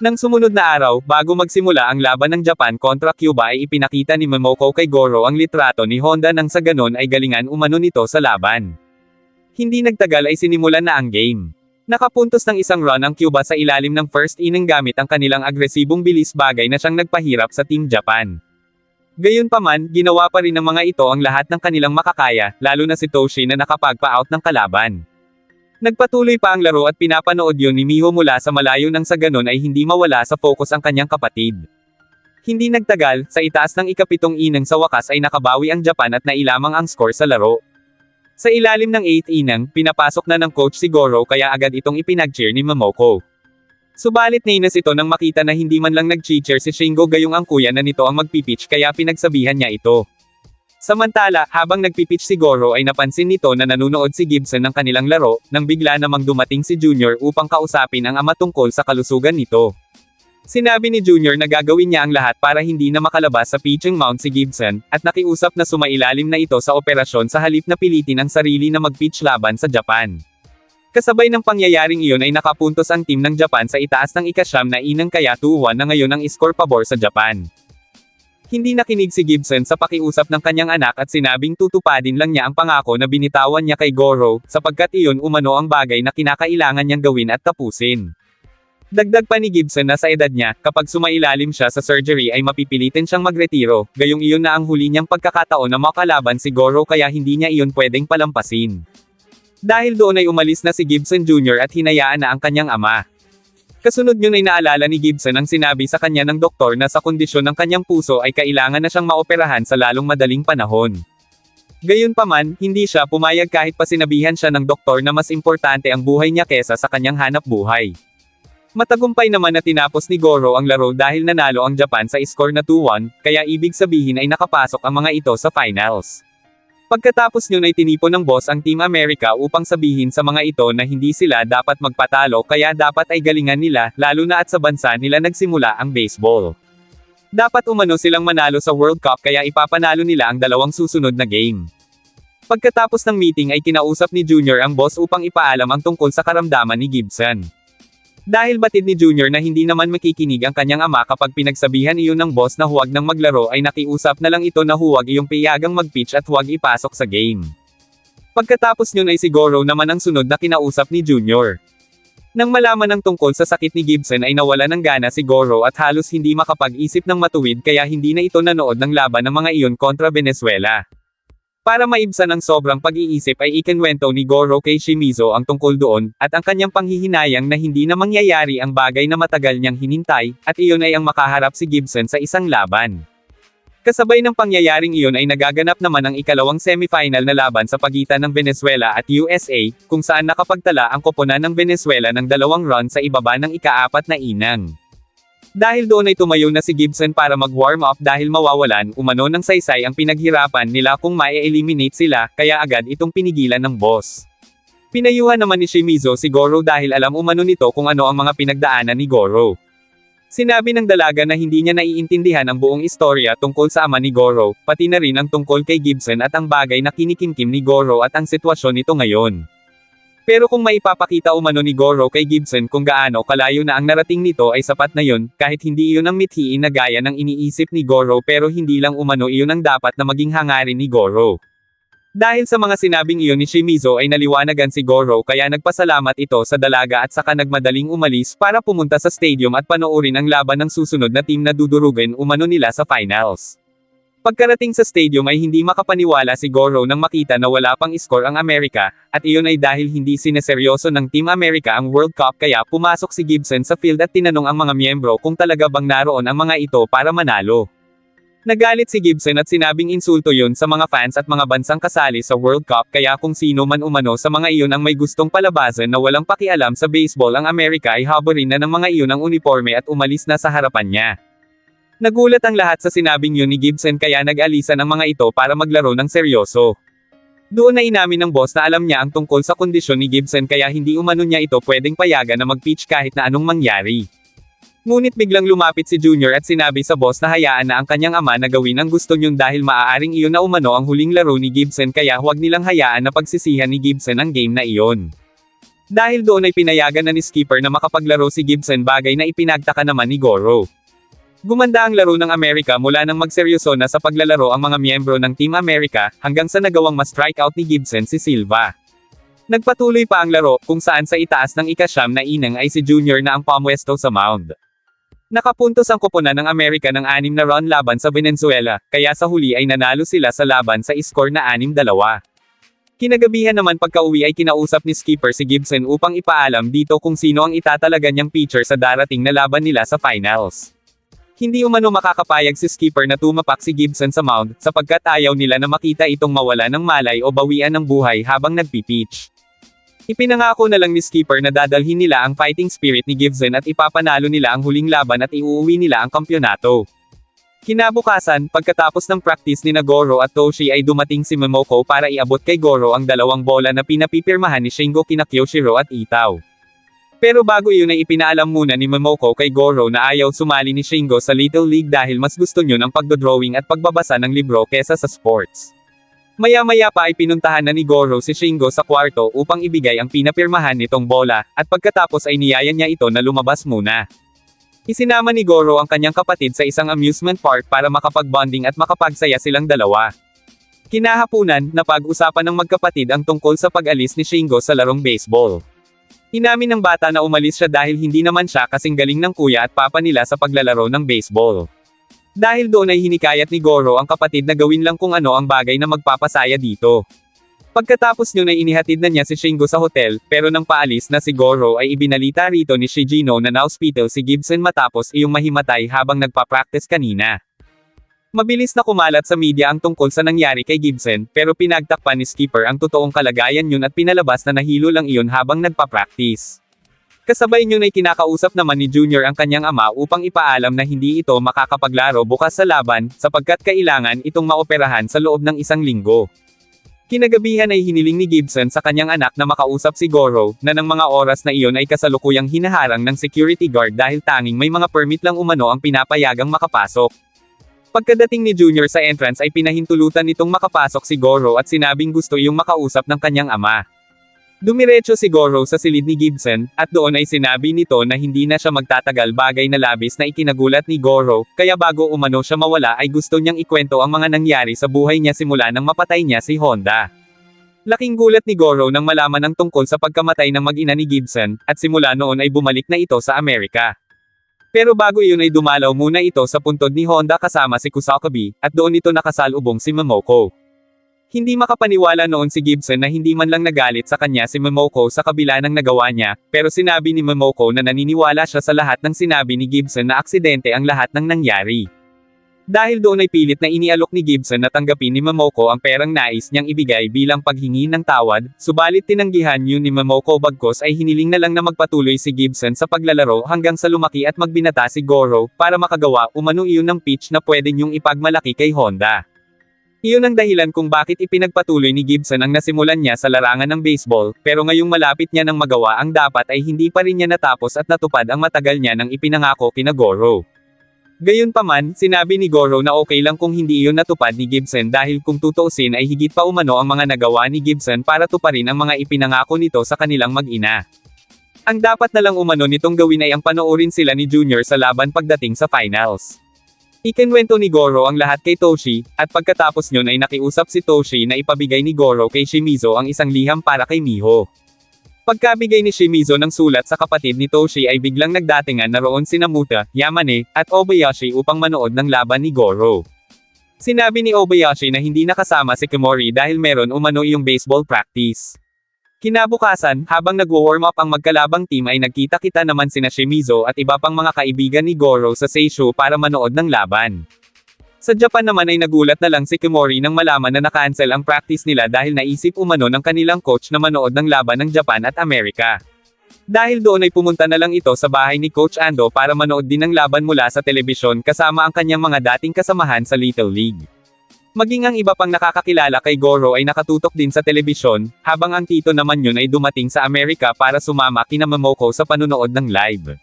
Nang sumunod na araw, bago magsimula ang laban ng Japan kontra Cuba ay ipinakita ni Momoko kay Goro ang litrato ni Honda nang sa ganon ay galingan umano nito sa laban. Hindi nagtagal ay sinimulan na ang game. Nakapuntos ng isang run ang Cuba sa ilalim ng first inning gamit ang kanilang agresibong bilis bagay na siyang nagpahirap sa Team Japan. Gayunpaman, ginawa pa rin ng mga ito ang lahat ng kanilang makakaya, lalo na si Toshi na nakapagpa-out ng kalaban. Nagpatuloy pa ang laro at pinapanood yun ni Miho mula sa malayo nang sa ganon ay hindi mawala sa focus ang kanyang kapatid. Hindi nagtagal, sa itaas ng ikapitong inning sa wakas ay nakabawi ang Japan at nailamang ang score sa laro. Sa ilalim ng 8th inning, pinapasok na ng coach si Goro kaya agad itong ipinag-cheer ni Momoko. Subalit nainis ito nang makita na hindi man lang nag-cheer si Shingo gayong ang kuya na nito ang magpipitch kaya pinagsabihan niya ito. Samantala, habang nagpipitch si Goro ay napansin nito na nanunood si Gibson ng kanilang laro, nang bigla namang dumating si Junior upang kausapin ang ama tungkol sa kalusugan nito. Sinabi ni Junior na gagawin niya ang lahat para hindi na makalabas sa pitching mound si Gibson, at nakiusap na sumailalim na ito sa operasyon sa halip na pilitin ang sarili na mag-pitch laban sa Japan. Kasabay ng pangyayaring iyon ay nakapuntos ang team ng Japan sa itaas ng ika-9 na inning kaya 2-1 na ngayon ang score pabor sa Japan. Hindi nakinig si Gibson sa pakiusap ng kanyang anak at sinabing tutupadin lang niya ang pangako na binitawan niya kay Goro, sapagkat iyon umano ang bagay na kinakailangan niyang gawin at tapusin. Dagdag pa ni Gibson na sa edad niya, kapag sumailalim siya sa surgery ay mapipilitin siyang magretiro, gayong iyon na ang huli niyang pagkakataon na makalaban si Goro kaya hindi niya iyon pwedeng palampasin. Dahil doon ay umalis na si Gibson Jr. at hinayaan na ang kanyang ama. Kasunod yun ay naalala ni Gibson ang sinabi sa kanya ng doktor na sa kondisyon ng kanyang puso ay kailangan na siyang maoperahan sa lalong madaling panahon. Gayunpaman, hindi siya pumayag kahit pa sinabihan siya ng doktor na mas importante ang buhay niya kesa sa kanyang hanap buhay. Matagumpay naman na tinapos ni Goro ang laro dahil nanalo ang Japan sa score na 2-1, kaya ibig sabihin ay nakapasok ang mga ito sa finals. Pagkatapos yun ay tinipon ng boss ang Team America upang sabihin sa mga ito na hindi sila dapat magpatalo kaya dapat ay galingan nila, lalo na at sa bansa nila nagsimula ang baseball. Dapat umano silang manalo sa World Cup kaya ipapanalo nila ang dalawang susunod na game. Pagkatapos ng meeting ay kinausap ni Junior ang boss upang ipaalam ang tungkol sa karamdaman ni Gibson. Dahil batid ni Junior na hindi naman makikinig ang kanyang ama kapag pinagsabihan iyon ng boss na huwag nang maglaro ay nakiusap na lang ito na huwag iyong piyagang mag-pitch at huwag ipasok sa game. Pagkatapos yun ay si Goro naman ang sunod na kinausap ni Junior. Nang malaman ng tungkol sa sakit ni Gibson ay nawala ng gana si Goro at halos hindi makapag-isip ng matuwid kaya hindi na ito nanood ng laban ng mga iyon kontra Venezuela. Para maibsan ang sobrang pag-iisip ay ikinwento ni Goro kay Shimizu ang tungkol doon, at ang kanyang panghihinayang na hindi na mangyayari ang bagay na matagal niyang hinintay, at iyon ay ang makaharap si Gibson sa isang laban. Kasabay ng pangyayaring iyon ay nagaganap naman ang ikalawang semifinal na laban sa pagitan ng Venezuela at USA, kung saan nakapagtala ang koponan ng Venezuela ng 2 run sa ibaba ng ika-4 na inning. Dahil doon ay tumayo na si Gibson para mag-warm up dahil mawawalan umano ng saysay ang pinaghirapan nila kung ma-eliminate sila, kaya agad itong pinigilan ng boss. Pinayuhan naman ni Shimizu si Goro dahil alam umano nito kung ano ang mga pinagdaanan ni Goro. Sinabi ng dalaga na hindi niya naiintindihan ang buong istorya tungkol sa ama ni Goro, pati na rin ang tungkol kay Gibson at ang bagay na kinikimkim ni Goro at ang sitwasyon nito ngayon. Pero kung maipapakita umano ni Goro kay Gibson kung gaano kalayo na ang narating nito ay sapat na yun, kahit hindi iyon ang mithiin na gaya ng iniisip ni Goro pero hindi lang umano iyon ang dapat na maging hangarin ni Goro. Dahil sa mga sinabing iyon ni Shimizu ay naliwanagan si Goro kaya nagpasalamat ito sa dalaga at saka nagmadaling umalis para pumunta sa stadium at panoorin ang laban ng susunod na team na dudurugin umano nila sa finals. Pagkarating sa stadium ay hindi makapaniwala si Goro nang makita na wala pang score ang Amerika, at iyon ay dahil hindi sineseryoso ng Team America ang World Cup kaya pumasok si Gibson sa field at tinanong ang mga miyembro kung talaga bang naroon ang mga ito para manalo. Nagalit si Gibson at sinabing insulto yun sa mga fans at mga bansang kasali sa World Cup kaya kung sino man umano sa mga iyon ang may gustong palabasan na walang pakialam sa baseball ang Amerika ay haborin na ng mga iyon ang uniforme at umalis na sa harapan niya. Nagulat ang lahat sa sinabing yun ni Gibson kaya nag-alisan ang mga ito para maglaro ng seryoso. Doon na inamin ng boss na alam niya ang tungkol sa kondisyon ni Gibson kaya hindi umano niya ito pwedeng payagan na mag-pitch kahit na anong mangyari. Ngunit biglang lumapit si Junior at sinabi sa boss na hayaan na ang kanyang ama na gawin ang gusto niyon dahil maaaring iyon na umano ang huling laro ni Gibson kaya huwag nilang hayaan na pagsisihan ni Gibson ang game na iyon. Dahil doon ay pinayagan na ni Skipper na makapaglaro si Gibson, bagay na ipinagtaka naman ni Goro. Gumanda ang laro ng Amerika mula nang magseryoso na sa paglalaro ang mga miyembro ng Team America, hanggang sa nagawang ma-strikeout ni Gibson si Silva. Nagpatuloy pa ang laro, kung saan sa itaas ng ika-9 na inning ay si Junior na ang pumwesto sa mound. Nakapuntos ang koponan ng Amerika ng 6 na run laban sa Venezuela, kaya sa huli ay nanalo sila sa laban sa score na 6-2. Kinagabihan naman pagka-uwi ay kinausap ni Skipper si Gibson upang ipaalam dito kung sino ang itatalaga niyang pitcher sa darating na laban nila sa finals. Hindi umano makakapayag si Skipper na tumapak si Gibson sa mound, sapagkat ayaw nila na makita itong mawala ng malay o bawian ng buhay habang nagpipitch. Ipinangako na lang ni Skipper na dadalhin nila ang fighting spirit ni Gibson at ipapanalo nila ang huling laban at iuuwi nila ang kampyonato. Kinabukasan, pagkatapos ng practice ni Goro at Toshi ay dumating si Momoko para iabot kay Goro ang 2 bola na pinapipirmahan ni Shingo kina Kyoshiro at Itaw. Pero bago iyon ay ipinaalam muna ni Momoko kay Goro na ayaw sumali ni Shingo sa Little League dahil mas gusto niyo ng pagdodrawing at pagbabasa ng libro kesa sa sports. Maya-maya pa ay pinuntahan na ni Goro si Shingo sa kwarto upang ibigay ang pinapirmahan nitong bola, at pagkatapos ay niyayan niya ito na lumabas muna. Isinama ni Goro ang kanyang kapatid sa isang amusement park para makapag-bonding at makapagsaya silang dalawa. Kinahapunan, napag-usapan ng magkapatid ang tungkol sa pag-alis ni Shingo sa larong baseball. Inamin ng bata na umalis siya dahil hindi naman siya kasing galing ng kuya at papa nila sa paglalaro ng baseball. Dahil doon ay hinikayat ni Goro ang kapatid na gawin lang kung ano ang bagay na magpapasaya dito. Pagkatapos nyo na inihatid na niya si Shingo sa hotel, pero nang paalis na si Goro ay ibinalita rito ni Shigino na na-hospital si Gibson matapos iyong mahimatay habang nagpa-practice kanina. Mabilis na kumalat sa media ang tungkol sa nangyari kay Gibson, pero pinagtakpan ni Skipper ang totoong kalagayan yun at pinalabas na nahilo lang iyon habang nagpa-practice. Kasabay nyo na'y kinakausap naman ni Junior ang kanyang ama upang ipaalam na hindi ito makakapaglaro bukas sa laban, sapagkat kailangan itong maoperahan sa loob ng 1 linggo. Kinagabihan ay hiniling ni Gibson sa kanyang anak na makausap si Goro, na ng mga oras na iyon ay kasalukuyang hinaharang ng security guard dahil tanging may mga permit lang umano ang pinapayagang makapasok. Pagkadating ni Junior sa entrance ay pinahintulutan nitong makapasok si Goro at sinabing gusto iyong makausap ng kanyang ama. Dumiretso si Goro sa silid ni Gibson, at doon ay sinabi nito na hindi na siya magtatagal, bagay na labis na ikinagulat ni Goro, kaya bago umano siya mawala ay gusto niyang ikwento ang mga nangyari sa buhay niya simula nang mapatay niya si Honda. Laking gulat ni Goro nang malaman ang tungkol sa pagkamatay ng mag-ina ni Gibson, at simula noon ay bumalik na ito sa Amerika. Pero bago iyon ay dumalaw muna ito sa puntod ni Honda kasama si Kusakabe, at doon ito nakasalubong si Momoko. Hindi makapaniwala noon si Gibson na hindi man lang nagalit sa kanya si Momoko sa kabila ng nagawa niya, pero sinabi ni Momoko na naniniwala siya sa lahat ng sinabi ni Gibson na aksidente ang lahat ng nangyari. Dahil doon ay pilit na inialok ni Gibson na tanggapin ni Momoko ang perang nais niyang ibigay bilang paghingi ng tawad, subalit tinanggihan yun ni Momoko, bagkos ay hiniling na lang na magpatuloy si Gibson sa paglalaro hanggang sa lumaki at magbinata si Goro, para makagawa umano iyon ng pitch na pwede niyong ipagmalaki kay Honda. Iyon ang dahilan kung bakit ipinagpatuloy ni Gibson ang nasimulan niya sa larangan ng baseball, pero ngayong malapit niya nang magawa ang dapat ay hindi pa rin niya natapos at natupad ang matagal niya nang ipinangako kina Goro. Gayunpaman, sinabi ni Goro na okay lang kung hindi iyon natupad ni Gibson dahil kung tutuusin ay higit pa umano ang mga nagawa ni Gibson para tuparin ang mga ipinangako nito sa kanilang mag-ina. Ang dapat na lang umano nitong gawin ay ang panoorin sila ni Junior sa laban pagdating sa finals. Ikinwento ni Goro ang lahat kay Toshi, at pagkatapos nyon ay nakiusap si Toshi na ipabigay ni Goro kay Shimizu ang isang liham para kay Miho. Pagkabigay ni Shimizu ng sulat sa kapatid ni Toshi ay biglang nagdatingan na roon sina Muta, Yamane, at Obayashi upang manood ng laban ni Goro. Sinabi ni Obayashi na hindi nakasama si Kimori dahil meron umano iyong baseball practice. Kinabukasan, habang nagwo-warm up ang magkalabang team ay nagkita-kita naman sina Shimizu at iba pang mga kaibigan ni Goro sa Seisho para manood ng laban. Sa Japan naman ay nagulat na lang si Kimori nang malaman na na-cancel ang practice nila dahil naisip umano ng kanilang coach na manood ng laban ng Japan at Amerika. Dahil doon ay pumunta na lang ito sa bahay ni Coach Ando para manood din ng laban mula sa telebisyon kasama ang kanyang mga dating kasamahan sa Little League. Maging ang iba pang nakakakilala kay Goro ay nakatutok din sa telebisyon, habang ang tito naman yun ay dumating sa Amerika para sumama kina Momoko sa panunood ng live.